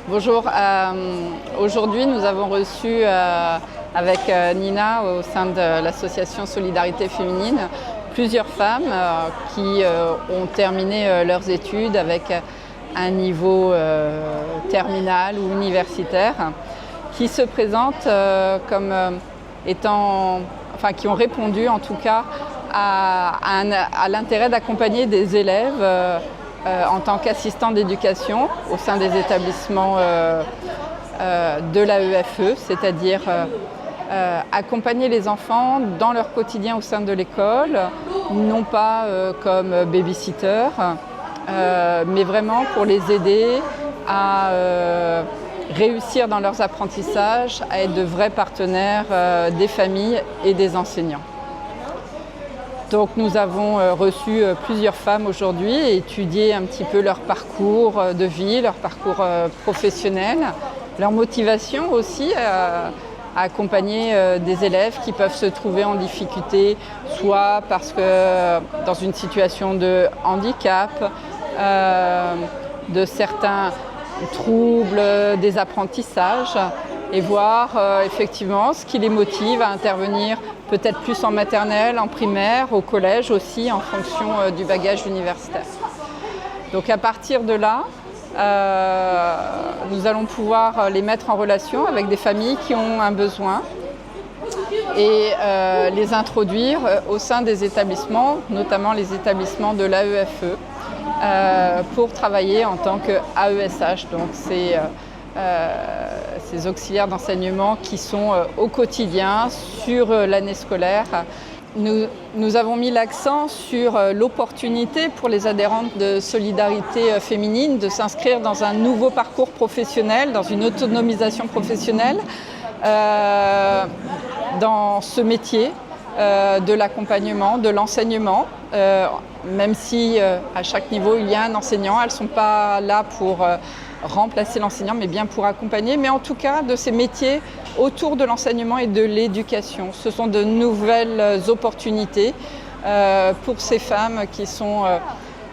Bonjour, aujourd'hui nous avons reçu avec Nina au sein de l'association Solidarité Féminine plusieurs femmes qui ont terminé leurs études avec un niveau terminal ou universitaire, qui se présentent comme qui ont répondu en tout cas à l'intérêt d'accompagner des élèves en tant qu'assistant d'éducation au sein des établissements de l'AEFE, c'est-à-dire accompagner les enfants dans leur quotidien au sein de l'école, non pas comme baby-sitter, mais vraiment pour les aider à réussir dans leurs apprentissages, à être de vrais partenaires des familles et des enseignants. Donc nous avons reçu plusieurs femmes aujourd'hui et étudié un petit peu leur parcours de vie, leur parcours professionnel, leur motivation aussi à accompagner des élèves qui peuvent se trouver en difficulté, soit parce que dans une situation de handicap, de certains troubles des apprentissages, et voir effectivement ce qui les motive à intervenir peut-être plus en maternelle, en primaire, au collège aussi, en fonction du bagage universitaire. Donc à partir de là, nous allons pouvoir les mettre en relation avec des familles qui ont un besoin et les introduire au sein des établissements, notamment les établissements de l'AEFE, pour travailler en tant qu'AESH. Donc c'est ces auxiliaires d'enseignement qui sont au quotidien sur l'année scolaire. Nous avons mis l'accent sur l'opportunité pour les adhérentes de Solidarité Féminine de s'inscrire dans un nouveau parcours professionnel, dans une autonomisation professionnelle, dans ce métier de l'accompagnement, de l'enseignement. Même si à chaque niveau il y a un enseignant, elles ne sont pas là pour remplacer l'enseignant, mais bien pour accompagner, mais en tout cas de ces métiers autour de l'enseignement et de l'éducation. Ce sont de nouvelles opportunités pour ces femmes qui sont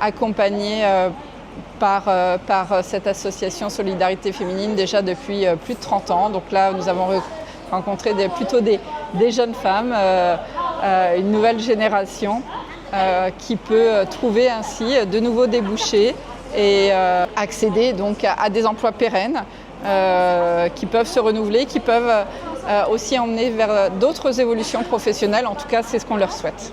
accompagnées par cette association Solidarité Féminine déjà depuis plus de 30 ans. Donc là, nous avons rencontré plutôt des jeunes femmes, une nouvelle génération qui peut trouver ainsi de nouveaux débouchés et accéder donc à des emplois pérennes qui peuvent se renouveler, qui peuvent aussi emmener vers d'autres évolutions professionnelles. En tout cas, c'est ce qu'on leur souhaite.